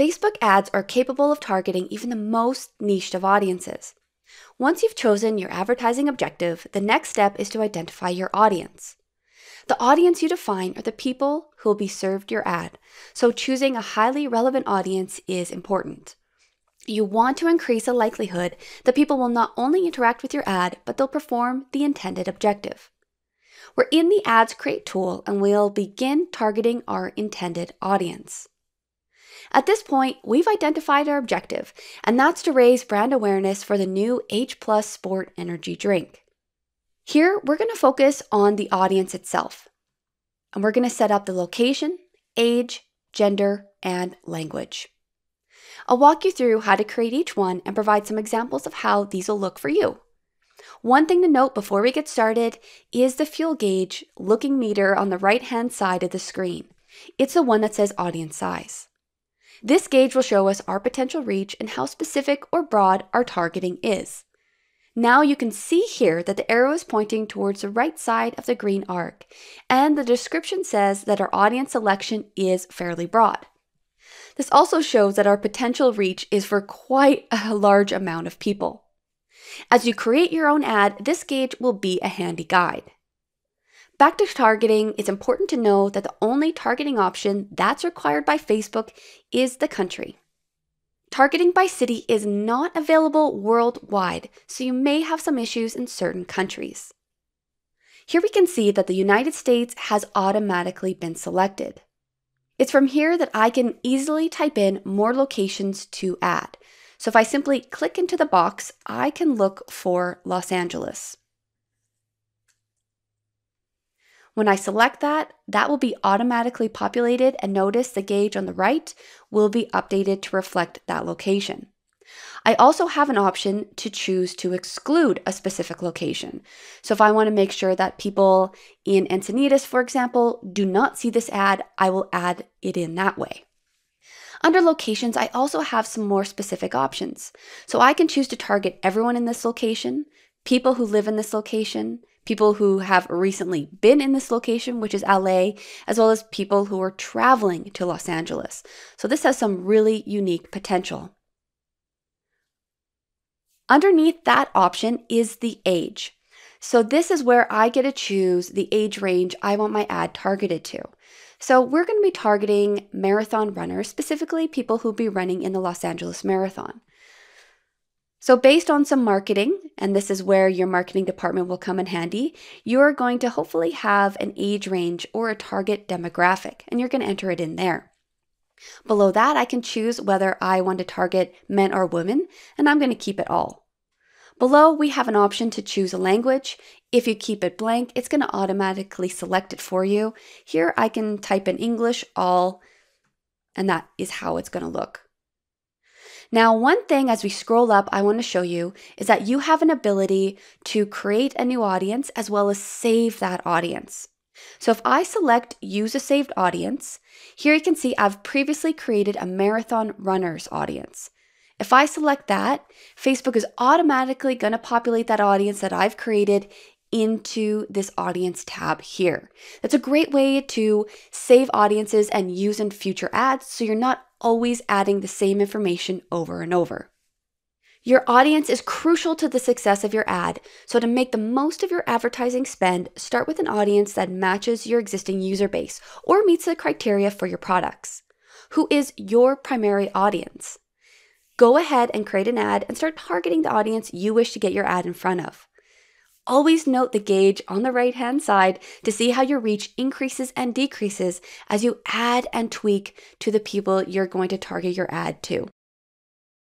Facebook ads are capable of targeting even the most niched of audiences. Once you've chosen your advertising objective, the next step is to identify your audience. The audience you define are the people who will be served your ad, so choosing a highly relevant audience is important. You want to increase the likelihood that people will not only interact with your ad, but they'll perform the intended objective. We're in the Ads Create tool and we'll begin targeting our intended audience. At this point, we've identified our objective, and that's to raise brand awareness for the new H+ Sport Energy drink. Here, we're going to focus on the audience itself, and we're going to set up the location, age, gender, and language. I'll walk you through how to create each one and provide some examples of how these will look for you. One thing to note before we get started is the fuel gauge looking meter on the right-hand side of the screen. It's the one that says audience size. This gauge will show us our potential reach and how specific or broad our targeting is. Now you can see here that the arrow is pointing towards the right side of the green arc, and the description says that our audience selection is fairly broad. This also shows that our potential reach is for quite a large amount of people. As you create your own ad, this gauge will be a handy guide. Back to targeting, it's important to know that the only targeting option that's required by Facebook is the country. Targeting by city is not available worldwide, so you may have some issues in certain countries. Here we can see that the United States has automatically been selected. It's from here that I can easily type in more locations to add. So if I simply click into the box, I can look for Los Angeles. When I select that, that will be automatically populated, and notice the gauge on the right will be updated to reflect that location. I also have an option to choose to exclude a specific location. So if I want to make sure that people in Encinitas, for example, do not see this ad, I will add it in that way. Under locations, I also have some more specific options. So I can choose to target everyone in this location, people who live in this location, people who have recently been in this location, which is LA, as well as people who are traveling to Los Angeles. So this has some really unique potential. Underneath that option is the age. So this is where I get to choose the age range I want my ad targeted to. So we're going to be targeting marathon runners, specifically people who'll be running in the Los Angeles Marathon. So based on some marketing, and this is where your marketing department will come in handy, you're going to hopefully have an age range or a target demographic, and you're going to enter it in there. Below that, I can choose whether I want to target men or women, and I'm going to keep it all. Below, we have an option to choose a language. If you keep it blank, it's going to automatically select it for you. Here, I can type in English, all, and that is how it's going to look. Now, one thing as we scroll up I want to show you is that you have an ability to create a new audience as well as save that audience. So if I select Use a Saved Audience, here you can see I've previously created a marathon runners audience. If I select that, Facebook is automatically going to populate that audience that I've created into this audience tab here. That's a great way to save audiences and use in future ads so you're not always adding the same information over and over. Your audience is crucial to the success of your ad, so to make the most of your advertising spend, start with an audience that matches your existing user base or meets the criteria for your products. Who is your primary audience? Go ahead and create an ad and start targeting the audience you wish to get your ad in front of. Always note the gauge on the right-hand side to see how your reach increases and decreases as you add and tweak to the people you're going to target your ad to.